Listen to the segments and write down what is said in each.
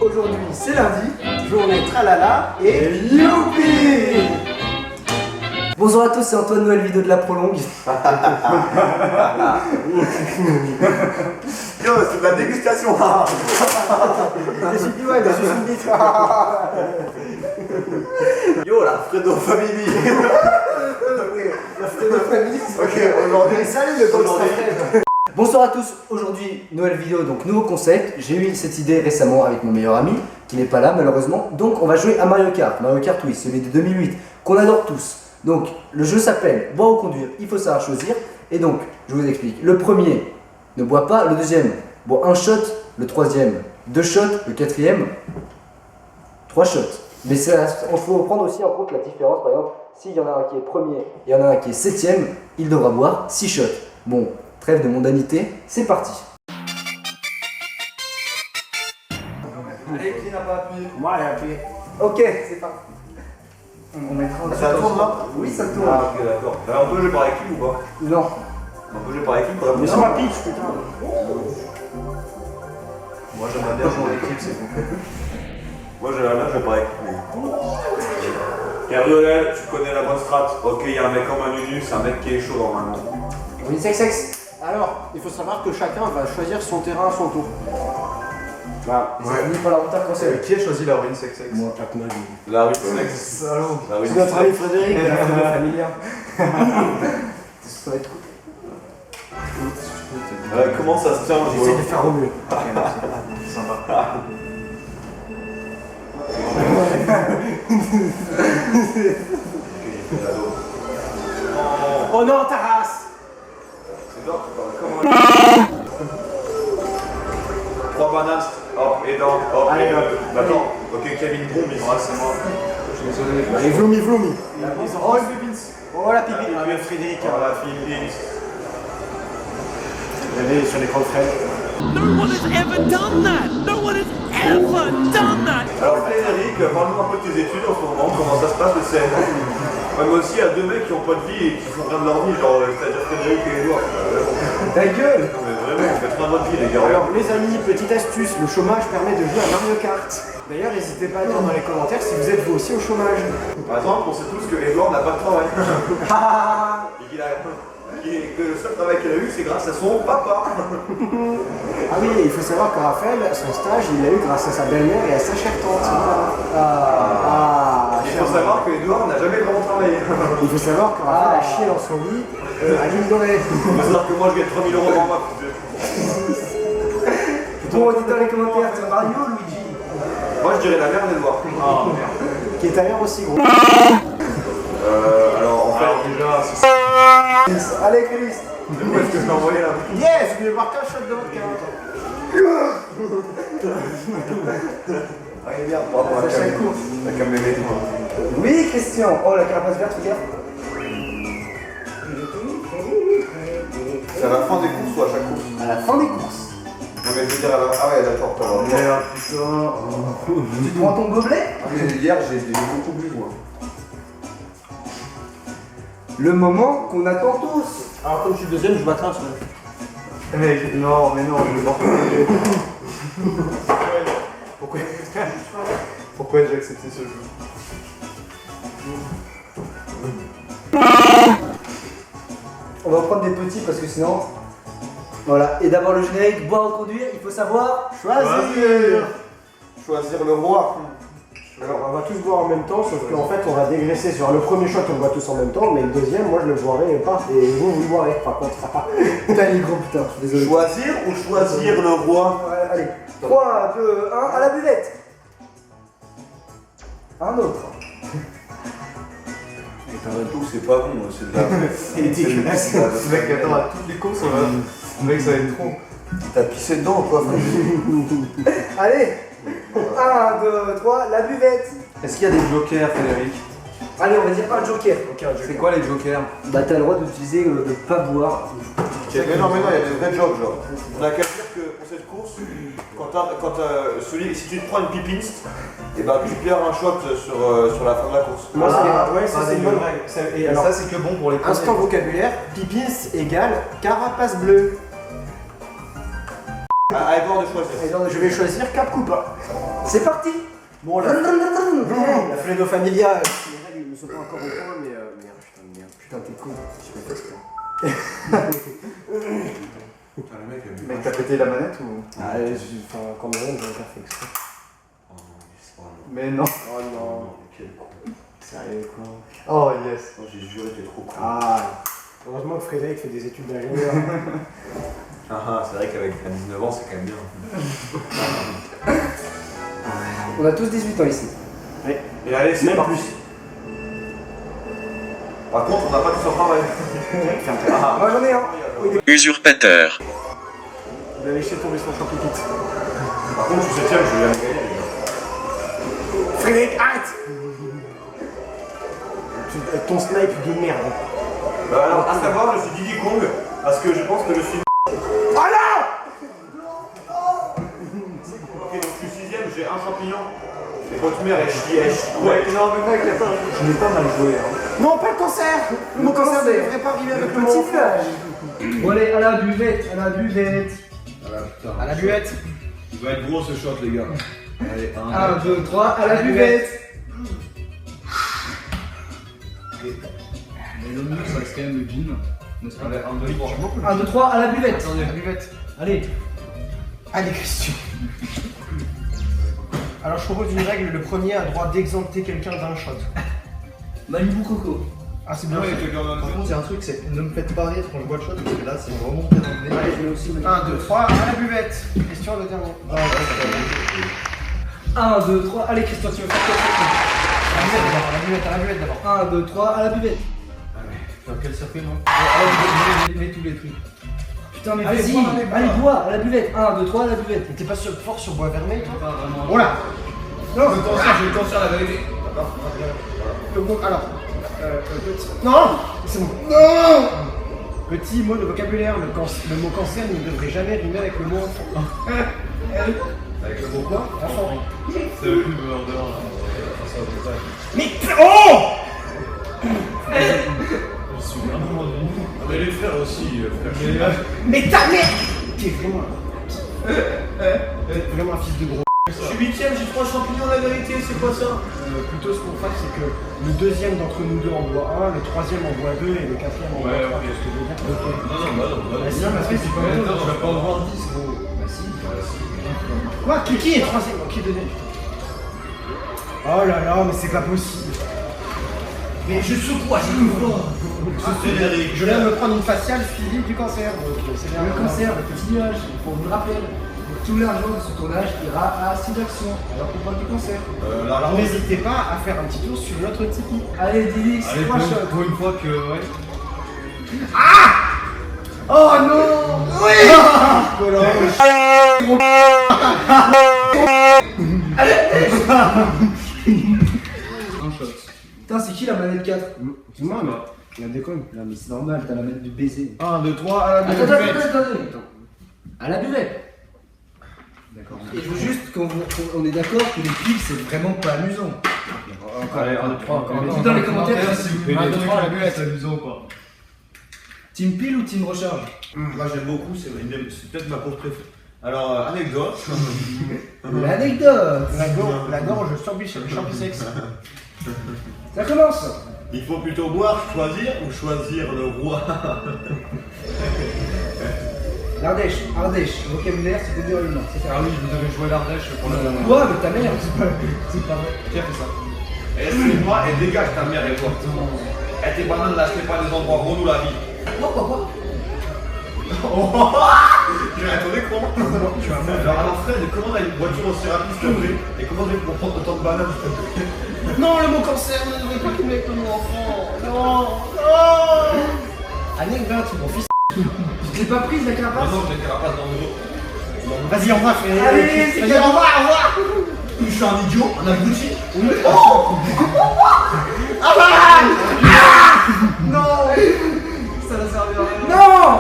Aujourd'hui c'est lundi, journée tralala et youpi. Bonjour à tous, c'est Antoine, nouvelle vidéo de la prolongue. Yo, c'est de la dégustation. Je suis du web, je suis une bite. Yo, la Fredo Family. La Fredo Family. Ok, aujourd'hui, salut le aujourd'hui. Bonsoir à tous, aujourd'hui nouvelle vidéo, donc nouveau concept. J'ai eu cette idée récemment avec mon meilleur ami, qui n'est pas là malheureusement. Donc on va jouer à Mario Kart, oui, celui de 2008, qu'on adore tous. Donc le jeu s'appelle boire ou conduire, il faut savoir choisir. Et donc, je vous explique, le premier ne boit pas, le deuxième boit un shot, le troisième 2 shots, le quatrième 3 shots. Mais il faut prendre aussi en compte la différence, par exemple, s'il y en a un qui est premier et il y en a un qui est septième, il devra boire 6 shots. Bon, trêve de mondanité, c'est parti. Allez, qui n'a pas appuyé? Moi j'ai appuyé. Ok, c'est parti. On mettra un Ça tourne là? Oui, ça tourne. Ah, ok, d'accord. Alors, on peut jouer par équipe ou pas? Non. On peut jouer par équipe pour la Mais c'est ma pitch, putain. Moi, j'aimerais bien jouer en équipe, c'est bon. Moi, j'aimerais bien jouer par équipe. Gabriel, tu connais la bonne strat. Ok, il y a un mec comme un Nunu, c'est un mec qui est chaud normalement. Oui, sexe. Alors, il faut savoir que chacun va choisir son terrain à son tour. Voilà, c'est fini par la retard conseil. Qui a choisi la ruine sexe? Moi. La ruine sexe. Salaud. La ruine C'est notre ami sexe. Frédéric. La famille familiale. Ça va être cool. Comment ça se tient le J'essaie de faire au mieux. Sympa. Oh non, ta race. C'est d'or, comment 3 bananes, hop, et dans, hop, Allez, et hop. attends, ok, Kevin Broom, il sera, c'est moi. Je suis désolé. Allez, vloumi. Oh, une pépine. Oh la pipi. Ah, mais Frédéric. Voilà, Philippe. Regardez sur l'écran de Fred. No one has ever done that! No one has ever done that! Alors Frédéric, parle-nous un peu de tes études en ce moment, comment ça se passe le CN? Moi aussi, il y a 2 mecs qui n'ont pas de vie et qui font rien de leur vie, genre, c'est-à-dire Frédéric et Edouard. Ta gueule. Mais vraiment, faites rien de votre vie, les gars. Alors les amis, petite astuce, le chômage permet de jouer à Mario Kart. D'ailleurs, n'hésitez pas à dire dans les commentaires si vous êtes vous aussi au chômage. Par exemple, on sait tous que Edouard n'a pas de travail. Et qu'il a... que le seul travail qu'il a eu, c'est grâce à son papa. Ah oui, il faut savoir que Raphaël, son stage, il l'a eu grâce à sa belle-mère et à sa chère tante. Il faut savoir que Edouard n'a jamais vraiment travaillé. Il faut savoir que Raphaël a chié dans son lit à l'île dorée. Il faut savoir que moi je gagne 3000 € par mois. Bon, dites dans les commentaires, c'est Mario ou Luigi? Moi je dirais la mère d'Edouard. Qui est d'ailleurs aussi gros. Alors en fait déjà, Allez, Chris. où est-ce que je l'ai envoyé là? Yes, je vais marquer un shot de vodka. Ah il est bien, bravo à Ça chaque course. la caméra. Oui, Christian. Oh, la carapace verte, regarde. C'est à la fin des courses ou à chaque course? À la fin des courses. Non mais je veux dire à la... Ah ouais d'accord, t'as raison. Merde, putain. Tu prends ton gobelet? Hier j'ai beaucoup bu moi. Le moment qu'on attend tous. Alors comme je suis deuxième, je m'attrape. Mec, non, mais non, je vais m'en Pourquoi j'ai accepté ce jeu? On va prendre des petits parce que sinon. Voilà, et d'abord le générique, boire ou conduire, il faut savoir choisir. Choisir le roi. Alors on va tous boire en même temps, sauf qu'en fait on va dégraisser sur le premier shot, on le boit tous en même temps, mais le deuxième, moi je le boirai pas, et vous le boirez par contre. Putain, il est gros, putain, je suis désolé. Choisir ou choisir le roi? Ouais, allez, 3, 2, 1, à la buvette. Un autre. Et t'as un tout, c'est pas bon, c'est de la... C'est dégueulasse. Ce mec attend à toutes les courses, ce mec ça va être trop. T'as pissé dedans ou quoi, frère? Allez, 1, 2, 3, la buvette. Est-ce qu'il y a des jokers, Frédéric? Allez, on va dire un joker. C'est quoi les jokers? Bah, t'as le droit d'utiliser de pas boire. Mais non, il y a des vrais jokes, genre. On a qu'à dire que pour cette course, si tu te prends une pipins, et ben tu perds un shot sur la fin de la course. Moi, ouais, ça c'est une bonne règle. Et alors, ça, c'est que bon pour les instant vocabulaire, pipins égale carapace bleue. À Edouard de choisir. Je vais choisir Cap Coupa. C'est parti. Bon, la Fredo Familia, les règles ne sont pas encore au point, mais merde, Putain, t'es con. Je fais pas Putain, le mec, t'as pété la manette ou. Ah, quand même, j'aurais pas fait exprès. Mais non. Oh non. Quel con. Sérieux, quoi. Oh yes. Oh, j'ai juré, t'es trop con. Ah, heureusement que Frédéric fait des études d'ingénieur. C'est vrai qu'avec 19 ans, c'est quand même bien. On a tous 18 ans ici. Et allez, c'est Même parti. plus. Par contre, on n'a pas tous au travail. Moi j'en ai un. Usurpateur. Il a laissé tomber son champignon. Par contre, je suis 7ème, je vais aller gagner, les gars. Frédéric, arrête. Ton snipe de merde. Alors, à savoir, je suis Diddy Kong, parce que je pense que je suis. Oh non. Ok, donc je suis 6ème, j'ai un champignon. Et votre mère, elle chie. Ouais, non, mais mec, attends, je l'ai pas mal joué. Hein. Non, pas le cancer. Le mot cancer ne devrait pas arriver avec le mot Petit enfant. nuage. Bon allez, à la buvette, à la buvette. À la buvette. Il va être gros ce shot, les gars. Allez, 1, 2, 3, à la buvette. Mais le mieux, ça reste quand même le gin. N'est-ce pas? 1, 2, 3. 1, 2, 3, à la buvette. Attendez, la buvette. Allez. Allez, Christian. Alors, je propose une règle. Le premier a le droit d'exempter quelqu'un d'un shot. Malibu Coco. Ah, c'est bien. Par contre, il y a un truc, c'est ne me faites pas rire quand je bois le shot, parce que là, c'est vraiment bien emmené. Allez, je vais aussi Malibu. 1, 2, 3, à la buvette. Christian, le dernier. 1, 2, 3, allez Christian, tu veux faire quoi? À la buvette d'abord. 1, 2, 3, à la buvette. Dans quel circuit, non? Mets tous les trucs. Putain, mais Allez, vas-y, bois, allez, bois, à la buvette. 1, 2, 3, à la buvette. T'es pas fort sur bois vermeil, toi? Pas vraiment. Oh là. Non, j'ai le cancer, la vérité. Alors, petit. Non. C'est bon. Non. Petit mot de vocabulaire. Le mot cancer ne devrait jamais rimer avec le mot enfant. Avec le mot quoi? Enfant. C'est le plus en dehors là. Mais oh. Je suis vraiment de nous. Mais les frères aussi, frère. Mais ta mère. T'es vraiment. Vraiment un fils de gros. Je suis 8ème, j'ai 3 champignons, la vérité, c'est quoi ça? Plutôt ce qu'on fait, c'est que le deuxième d'entre nous deux en boit un, le troisième en boit deux et le quatrième en boit Ouais, trois. ok. C'est ce que je veux dire. Ok. Non, Bah si, parce que c'est pas mais mal. attends, je vais pas en voir 10, gros. Bah si. Quoi? Qui est troisième? Qui est deuxième? Oh là là, mais c'est pas possible. Mais je secoue, j'ai une voix. Je viens de me prendre une faciale suivie du cancer. Donc c'est bien. Le cancer, le petit nuage, pour vous le rappeler. Tout l'argent de ce tournage ira à Sidaction, alors qu'on parle du cancer. Alors n'hésitez pas à faire un petit tour sur notre Tipeee. Allez, Didix, Allez, 3 shots. pour une fois que. Ouais. Oh non. Un shot. Putain, c'est qui la manette 4? C'est moi, mais. La déconne. Non, mais c'est normal, t'as la manette du baiser. 1, 2, 3, à la Attends, buvette. attends. À la buvette. D'accord. Et je veux juste qu'on est d'accord que les piles, c'est vraiment pas amusant. Allez, 1, 2, 3, encore. Mettez dans les commentaires si vous pouvez les 3, la buvette, c'est amusant ou pas? Team pile ou team recharge? Moi j'aime beaucoup, c'est peut-être ma course préférée. Alors, anecdote. L'anecdote. La gorge champisex. Ça commence. Il faut plutôt boire, choisir ou choisir le roi. L'Ardèche, Ardèche, vocabulaire, c'est de dire une main, c'est ça. Ah oui, vous devez jouer l'Ardèche pour la dernière. Quoi, mais ta mère, c'est pas vrai. Qui a fait ça? Excuse-moi et dégage ta mère et toi. Et tes bananes, l'achetez pas des endroits relous la vie. Quoi? J'ai attendu comment? Alors Fred, comment on a une voiture aussi rapide s'il te plaît? Et comment on fait pour prendre autant de bananes s'il te plaît? Non, le mot cancer ne devrait pas rimer avec le mot enfant. Non. Anecdote, mon fils. Tu t'es pas prise la Non, carapace? non, j'ai la place dans le dos. Vas-y, au revoir, Frédéric. Allez, c'est Vas-y, au revoir, au revoir. Je suis un idiot, un abruti. Non. Ça ne servi à rien. Non.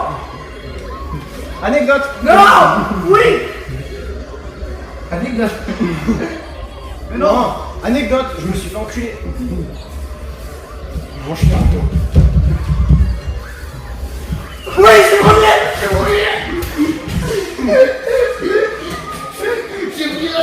Anecdote. Non. Oui. Anecdote. Mais non. Anecdote, je me suis fait enculer. Mon chien. Oui, c'est premier. Non.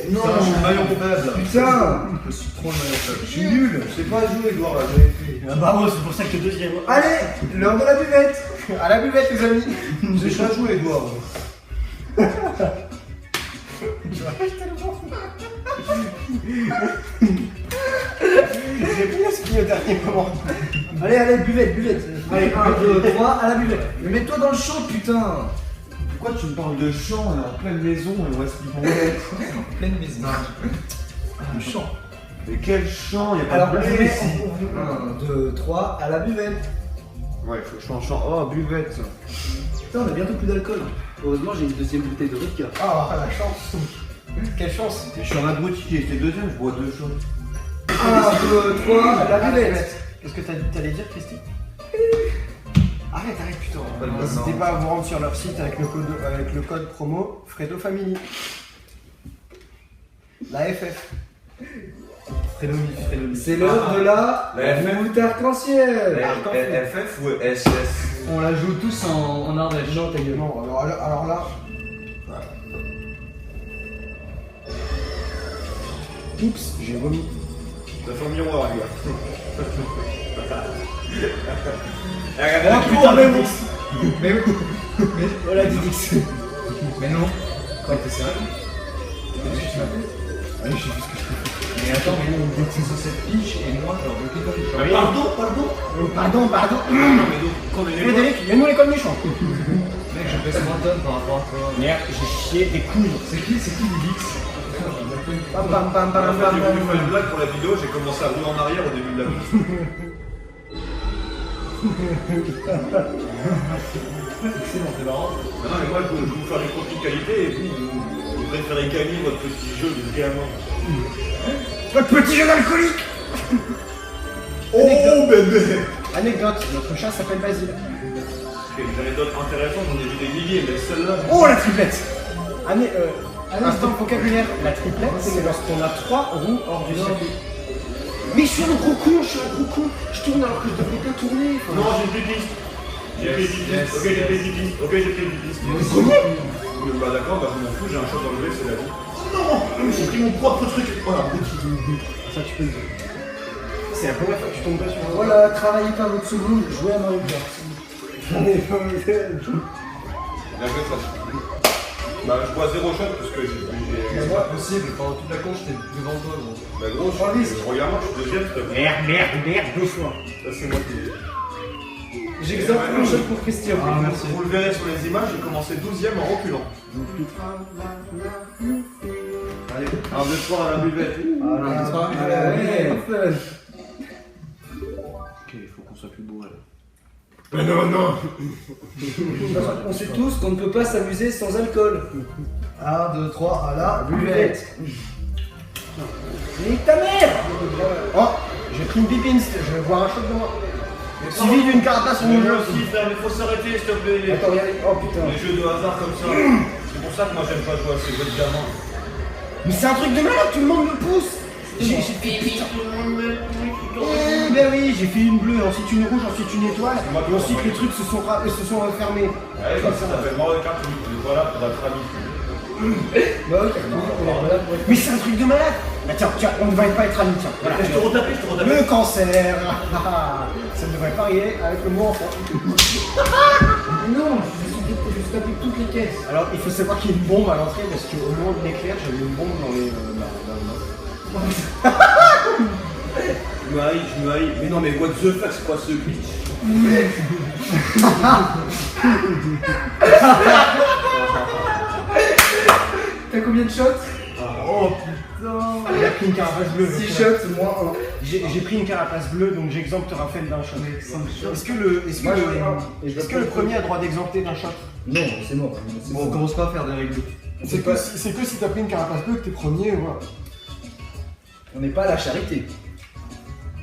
Non, je suis le maillon faible. Putain. Je suis trop le maillon faible. Je suis nul. Je sais pas jouer, Edouard, là. Ah bah ouais, c'est pour ça que t'es deuxième. Allez, l'heure de la buvette. À la buvette, les amis. Je sais pas jouer, Edouard. J'ai bien skié au dernier moment. Allez, buvette. Allez, 1, 2, 3, à la buvette. Mais mets-toi dans le chaud, putain. Pourquoi tu me parles de chant, on est en pleine maison et on reste en Pleine maison. Du chant. Mais quel chant? Y'a pas Alors, de on blé ici. 1, 2, 3, à la buvette. Ouais, faut que je change chant. Oh, buvette. Putain, on a bientôt plus d'alcool. Heureusement, j'ai une deuxième bouteille de vodka. Ah, la chance. Quelle chance. Je suis un abruti, j'ai été deuxième, je bois 2 shots. 1, 2, 3, à la buvette. buvette. Qu'est-ce que t'allais dire, Christy? Arrête, putain. non. N'hésitez pas à vous rendre sur leur site avec le code promo Fredo Family. La FF. Fredo. C'est l'heure de la La FF. route arc-en-ciel. FF ou SS? On la joue tous en Ardèche. Non, ta gueule. Non, alors là. Oups, j'ai vomi. Ça fait un miroir, les gars. Oh putain, mais oui. Mais voilà, Didix. Mais non. Quoi, t'es sérieux? Qu'est-ce que tu m'appelles? Allez, je sais plus ce que je fais. Mais attends, mais nous, on veut que c'est sur cette piche et moi, genre, je veux plus Mais Pardon. quand on est Frédéric, viens-nous l'école méchant. Mec, je pèse 20 tonnes par rapport à toi. Merde, j'ai chié des couilles. C'est qui Didix? Pam pam pam pam En fait, j'ai voulu pam. faire une blague pour la vidéo, j'ai commencé à rouler en arrière au début de la vidéo. Excellent, c'est marrant. Non, mais moi, je veux vous faire des copies de qualité et vous préférez gagner votre petit jeu de gamin. Votre petit jeu d'alcoolique. Oh, bébé! Anecdote, notre chat s'appelle Basile. J'en ai d'autres intéressantes, j'en ai vu des milliers, mais celle-là. Oh, la triplette. Instant vocabulaire. La triplette, c'est lorsqu'on a 3 roues hors du circuit. Mais je suis un gros con. Je tourne alors que je devrais pas tourner. Enfin, Non, j'ai plus de piste. J'ai pris 10 pistes. Ok, j'ai pris 10 pistes. Ok, j'ai pris 10 pistes. Bah d'accord, bah je m'en fous, j'ai un shot dans le blé, c'est la vie. non, j'ai pris mon propre truc. Voilà. Ça, tu peux le dire. C'est la première fois que tu tombes pas sur un. Voilà, travaillez pas votre seconde, jouez à Mario Kart. Bien joué, ça. Bah je bois 0 shot parce que j'ai. C'est pas possible, pendant toute la con, j'étais devant toi, gros. Bah gros, regarde-moi, je suis deuxième, s'il te plaît. Merde, 2 fois. Ça c'est moi qui. J'exemple un shot pour Christian. Ah, merci. Vous le verrez sur les images, j'ai commencé 12ème en reculant. Allez, 1, 2, 3 à la buvette. Ouais, Ok, il faut qu'on soit plus bourré là. on sait tous qu'on ne peut pas s'amuser sans alcool. 1, 2, 3, à la Buvette. Nique ta mère. Oh, j'ai pris une pipine, je vais voir un shot de moi. Suivi d'une carapace sur mon jeu. aussi, frère, mais faut s'arrêter, s'il te plaît. Attends, regardez. Oh putain. Les jeux de hasard comme ça. C'est pour ça que moi j'aime pas jouer à ces jeux de gamins. Mais c'est un truc de malade, tout le monde me pousse. J'ai fait putain. Ben oui, j'ai fait une bleue, ensuite une rouge, ensuite une étoile, et ensuite les trucs se sont fermés. Ouais, bah, ça s'appelle Mario Kart, on est voilà pour être amis. Bah ok, on est là pour être. Mais c'est un truc de malade. Bah tiens, on ne va pas être amis, tiens. Voilà. Je te retapais. Le cancer. Ça ne devrait pas arriver avec le mot enfant. Non, je suis tapé toutes les caisses. Alors il faut savoir qu'il y a une bombe à l'entrée parce qu'au moment de l'éclair, j'avais une bombe dans les. Je me haïs. Mais non, mais what the fuck, c'est quoi ce glitch? T'as combien de shots? Oh putain. Il a pris une carapace bleue. 6 shots, moins 1. J'ai pris une carapace bleue, donc j'exempte Raphaël d'un shot. Est-ce que le premier a droit d'exempter d'un shot? Non, c'est mort. Bon, on commence pas à faire des règles. C'est que si t'as pris une carapace bleue que t'es premier, voilà. On n'est pas à la charité.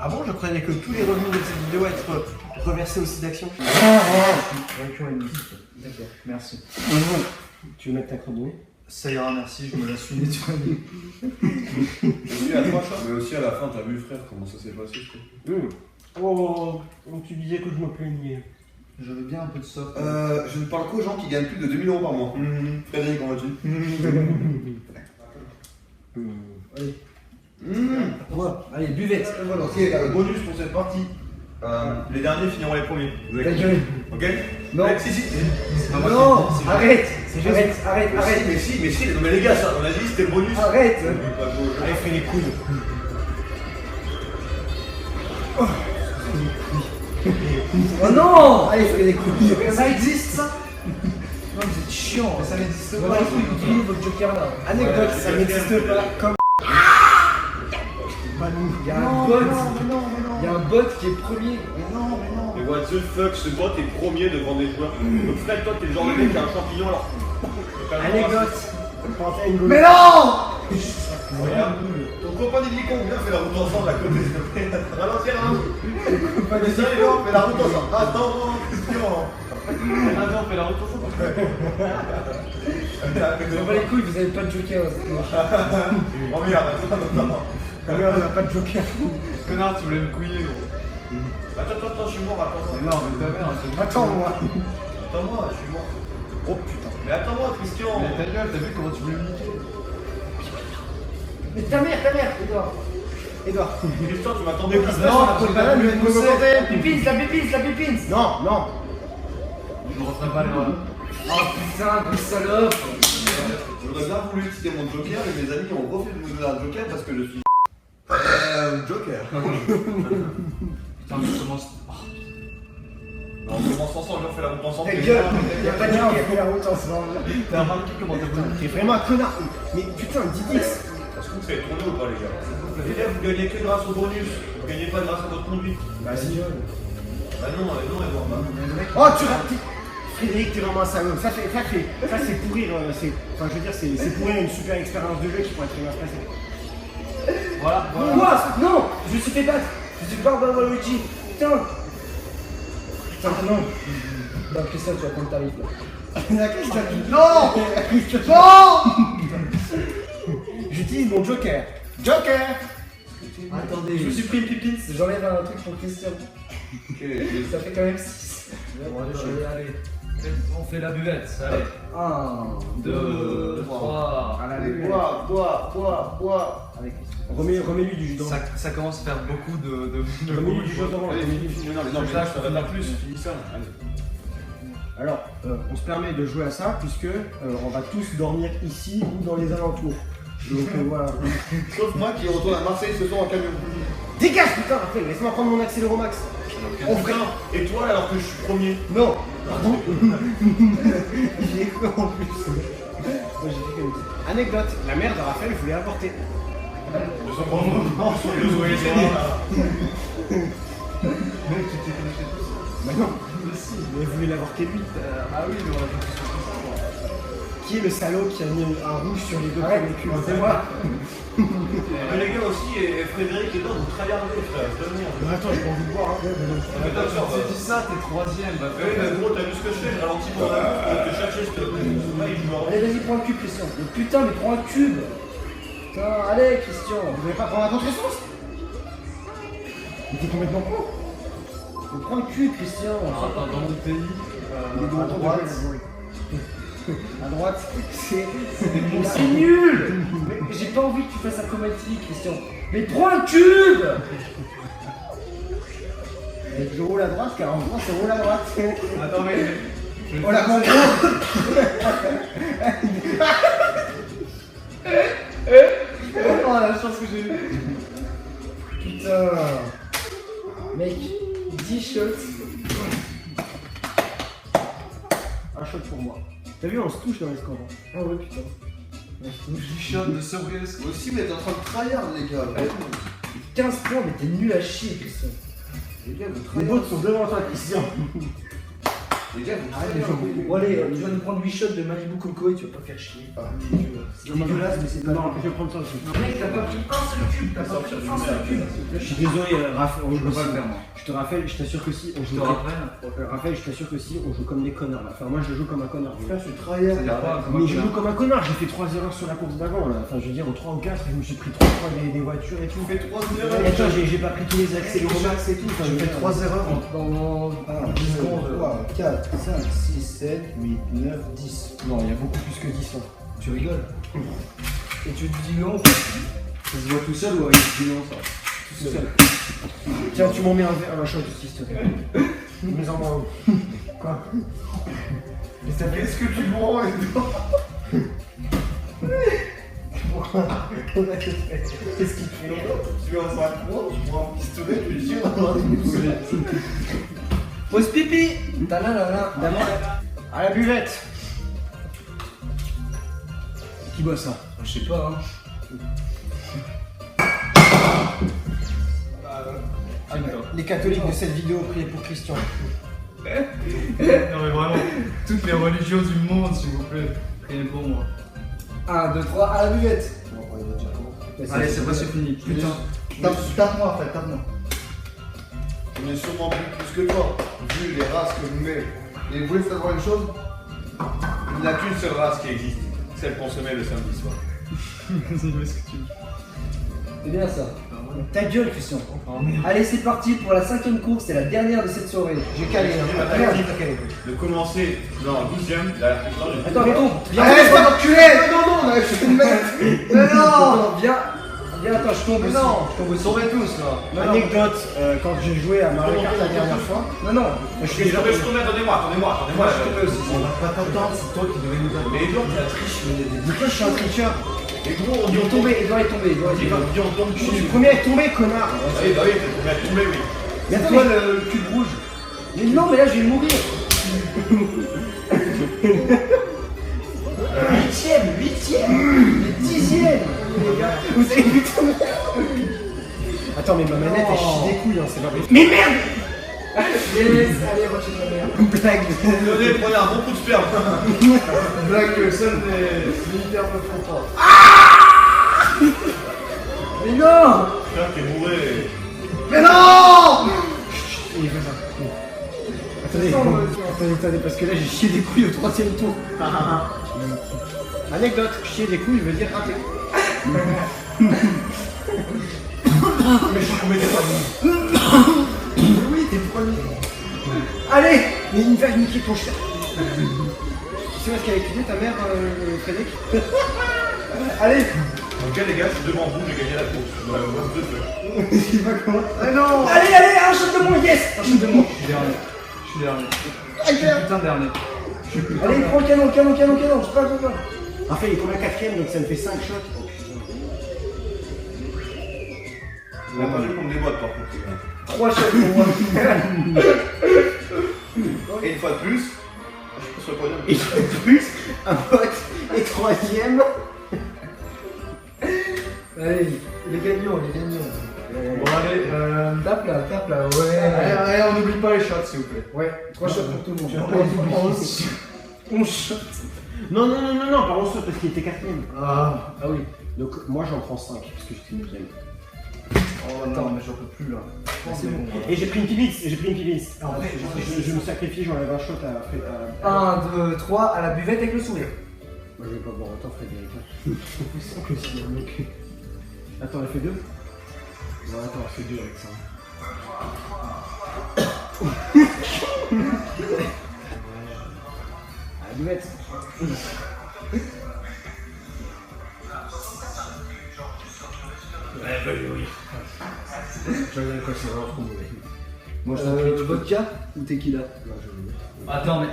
Ah bon, je croyais que tous les revenus de cette vidéo être reversés au site d'action. D'accord, merci. Tu veux mettre ta crotte de nez? Ça ira, merci, je me la suis nettoyée. Mais aussi à la fin, t'as vu frère comment ça s'est passé je crois. Oh, tu disais que je me plaignais. J'avais bien un peu de soft. Je ne parle qu'aux gens qui gagnent plus de 2000 € par mois. Frédéric, on va dire. Allez. Allez, buvette. Voilà. Ok, bonus pour cette partie. Les derniers finiront les premiers. Vous avez Ta compris? gueule. Ok? Non. Ouais, si. Non, arrête. Arrête. Mais si, non mais les gars, ça, on a dit c'était le bonus. Arrête. Pas beau. Allez, fais les couilles. Oh non. Allez, fais les couilles. Ça existe ça? Non, vous êtes chiant. Mais ça n'existe Voilà, pas. utilisez votre joker là. Anecdote, ça n'existe pas. Comme. Il y a un bot. Il y a un bot qui est premier. Mais what the fuck, ce bot est premier devant des joueurs. Donc Fred, toi t'es le genre de mec qui a un champignon alors. Anecdote. Mais non! Regarde, ton copain d'Illico, viens, on fait la route ensemble à côté, s'il te plaît. Ralentir, ralentir. Ça les gars, on fait la route ensemble. Attends, Christian. Attends, on fait la route ensemble. On va les couilles, vous avez pas de joker. Oh merde, attends. On a pas de joker. Connard, tu voulais me couiller, gros. Attends, je suis mort, attends. Non, mais ta mère, Attends-moi. Attends-moi, je suis mort. Oh putain. Mais attends-moi, Christian. Mais ta gueule, t'as vu comment tu voulais me niquer? Mais ta mère, Edouard. Christian, tu m'attendais pas. Non, pas là, mais La pépine, la pépine. Non. Je me referai pas les bras. Oh putain, de salope. J'aurais bien voulu citer mon joker, mais mes amis ont refait de me donner un joker parce que je suis. Joker. Putain, mais je commence. On commence ensemble, on fait la route ensemble. Ta gueule, y'a pas de joker, on fait la route ensemble. T'as remarqué comment t'as voulu me T'es niquer? vraiment un connard. Mais putain, Didix. Est-ce que vous savez tourner ou pas, les gars? Les gars, vous gagnez que grâce au bonus. Vous gagnez pas grâce à votre conduite. Bah si. Bah non, Edouard. Oh, tu rates. Frédéric, t'es vraiment un salaud. Ça c'est pourrir. Enfin, je veux dire, c'est pourrir une super expérience de jeu qui pourrait très bien se passer. Voilà. Quoi? Non, je me suis fait battre. Je suis Barbara Luigi. Putain, non. Non, Christian, tu vas prendre le tarif là. La Christian. Non. J'utilise mon joker. Joker. Attendez, Je me suis pris une pipine. j'enlève un truc pour Christian. Ok. Ça fait quand même 6. Allez. On fait la buvette. Allez. 1, 2, 3. Allez, Bois. Avec Christian. Remets-lui du jus d'orange. Ça commence à faire beaucoup de Remets-lui du jus d'orange. Allez, finis. Non, mais là, ça va faire plus. Finis ça. Allez. Alors, on se permet de jouer à ça puisque on va tous dormir ici ou dans les alentours. Donc voilà. Sauf moi qui retourne à Marseille ce soir en camion. Dégage putain, Raphaël, laisse-moi prendre mon accéléromax. On fait un étoile alors que je suis premier. Non. Pardon. J'ai cru en plus. Moi j'ai fait comme ça. Anecdote, la mère de Raphaël voulait avorter. De son grand moment, sur le jouet. Bah non. Mais elle voulait l'avorter lui. Ah oui, mais on a fait tout ça. Qui est le salaud qui a mis un rouge sur les deux Arrête, premiers cubes? c'est moi. Mais les gars aussi, et Frédéric et toi, vous tryhardez, frère. Je te le dis. Mais attends, j'ai pas envie de boire. Hein. Mais t'as sûr, Tu dis ça, t'es troisième. Bah, oui, mais gros, t'as vu ce que je fais? Je ralentis mon amour pour te chercher, je te le dis. Là, il joue en Allez, vas-y, prends un cube, Christian. Mais putain, mais prends un cube. Putain, allez, Christian. Vous voulez pas prendre un contresens? Mais t'es complètement con. Mais prends un cube, Christian. Attends, dans mon pays. Il est dans à ton droite. jeu, à droite, c'est. Mais c'est nul. Mais j'ai pas envie que tu fasses un comédie, Christian. Mais prends un cube. Et je roule à droite car en France, c'est roule à droite. Attends, mais. Oh la con. Oh la chance que j'ai eue. Putain. Mec, 10 shots. Un shot pour moi. T'as vu, on se touche dans les scores. Ah ouais, putain. Du shot de Sobresque. Vous aussi, vous êtes en train de tryhard, les gars. 15 points, mais t'es nul à chier, Christian. Les gars, vous Les bots sont devant toi, Christian. Les gars, Arrête de jouer. Bon allez, tu vas nous prendre 8 shots de Malibu Coco et tu vas pas faire chier. C'est dégueulasse mais c'est pas grave. Je vais prendre ça aussi. Mec, t'as pas pris un seul cube, t'as pas pris un seul cube. Je suis désolé, Raphaël, Je peux pas le faire moi. Je te rappelle, je t'assure que si on joue. Raphaël, je t'assure que si on joue comme des connards là. Enfin, moi je joue comme un connard. Putain, je suis travailleur. Mais je joue comme un connard, j'ai fait 3 erreurs sur la course d'avant là. Enfin, je veux dire, au 3 ou 4, je me suis pris 3 fois des voitures et tout. Tu fais 3 Et erreurs. attends, j'ai pas pris tous les accès Max et tout. Enfin, Je je fais fais 3 erreurs dans 10 secondes. 3, 4, 5, 6, 7, 8, 9, 10. Non, il y a beaucoup plus que 10 là. Tu rigoles. Et tu te dis non. Ça se voit tout seul ou avec du nom ça? Tout seul. Tiens, tu m'en mets un shot aussi, s'il te plaît. Mets-en moi. Quoi? Mais ça fait ce que tu bois et tout. Qu'est-ce qu'il fait? Tu vas en 5 mois, tu prends un pistolet, tu lui tires dans les muscles. Pose pipi. Talalala. À la buvette. Qui boit ça? Je sais pas, hein. Les catholiques de cette vidéo, priez pour Christian. Non mais vraiment, toutes les religions du monde, s'il vous plaît, priez pour moi. 1, 2, 3, à la buvette. Allez, c'est pas fini. Putain. Tape-moi, frère, tape-moi. On est sûrement plus que toi, vu les races que vous mettez. Et vous voulez savoir une chose? il n'y a qu'une seule race qui existe, celle qu'on se met le samedi soir. C'est bien ça. Ta gueule, Christian. Allez, c'est parti pour la 5ème course, c'est la dernière de cette soirée. J'ai calé, hein. Merde, j'ai pas calé. De commencer dans 12ème, la victoire du Attends, attends, viens, Arrête, pas d'enculé! Non, je suis une merde! Mais non, viens, attends, je tombe aussi. Non, Je tombe aussi. sauvez tous là! Non, Anecdote, quand j'ai joué à Mario Kart la dernière fois, non, non, je suis déjà Je tourne, attendez-moi. je tombe aussi. On va pas t'attendre, c'est toi qui devais nous attendre. Mais Edouard, tu as triché. Pourquoi je suis un tricheur? Et gros, on Il dit doit on tombe. tomber, il doit y tomber, il doit y Il va tomber. dire on tombe. Je suis le premier à tomber, connard. Ah oui, bah oui, t'es le premier à tomber, oui. Mais C'est attends, toi mais- le cube rouge. mais non, mais là je vais mourir. 8ème, 8ème, mais 10ème. Les gars, vous avez vu ton... Attends, mais ma manette elle chie des couilles, hein, c'est pas possible. Mais merde. Yes, allez, retiens ta mère. Blague. Donnez, prenez un bon coup de sperme. Blague que seuls les militaires ne font pas. Mais non. Putain, t'es bourré. Mais non! Il fait ça. Attendez, parce que là j'ai chié des couilles au 3ème tour. Anecdote, chier des couilles veut dire rater. Oui, t'es premier. Allez. Mais il va niquer ton chien. Tu sais où est-ce qu'elle a étudié ta mère, Frédéric? Allez. Ok les gars, je suis devant vous, j'ai gagné la course. Dans la course de feu. Je sais pas comment. Ah non. Allez, allez, un shot de moins, yes. Un shot de moins. Je suis dernier. Je suis putain dernier. Allez, prends le canon, je sais pas quoi. Enfin, il est comme un 4ème, donc ça me fait 5 shots. Oh, putain. On a pas vu qu'on me déboîte par contre, les gars. 3 shots pour moi. Et une fois de plus, je suis pas sur le podium. Et de plus, un pote et 3ème. Allez, les gagnants. Bon, allez, Tape là, allez, ouais. allez, on n'oublie pas les shots s'il vous plaît. Ouais, 3 shots pour tout le monde. 11 shots. Non, pas 11 shots parce qu'il était 4ème. Ah oui. Donc moi j'en prends 5 parce que j'étais une bien. Oh non, mais j'en peux plus là. C'est bon. Et j'ai pris une pibitz, Après, je me sacrifie, j'enlève un shot à 1, 2, 3, à la buvette avec le sourire. Moi je vais pas boire autant, Frédéric. Je sens que si, mec. Attends, elle fait 2? Ouais, attends, elle fait 2 avec ça. À la buvette. Je regarde quoi, c'est vraiment trop mauvais. Moi je t'en prie, tu peux. Vodka ou tequila? Non, je Attends, mais.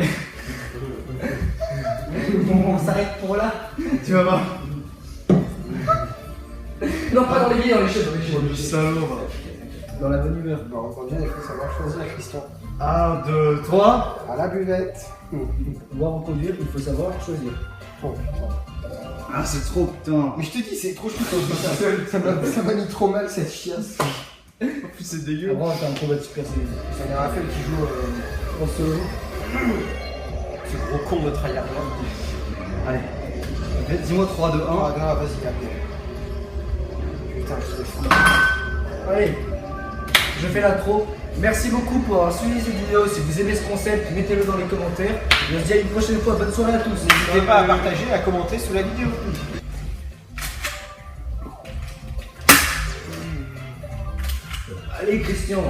Bon, on s'arrête pour là. Tu vas voir. Non, pas dans les billets, dans les shots. Salaud, va. Dans la bonne humeur. Bon, on vient, il faut savoir choisir, Christian. 1, 2, 3. À la buvette. Pour pouvoir en conduire, il faut savoir choisir. Oh putain. Ah, c'est trop, putain. Mais je te dis, c'est trop chou ça m'a mis trop mal cette chiasse. En plus, c'est dégueu. Avant, t'as un combat de super série. Il y a Raphaël qui joue En solo. Ce gros con de tryhard. Allez. Dis-moi 3, 2, 1. Ah, non, vas-y, capté. Putain, je fou. Allez, je fais l'intro. Merci beaucoup pour avoir suivi cette vidéo. Si vous aimez ce concept, mettez-le dans les commentaires. Et on se dit à une prochaine fois. Bonne soirée à tous. N'hésitez pas à partager et à commenter sous la vidéo. Allez, Christian.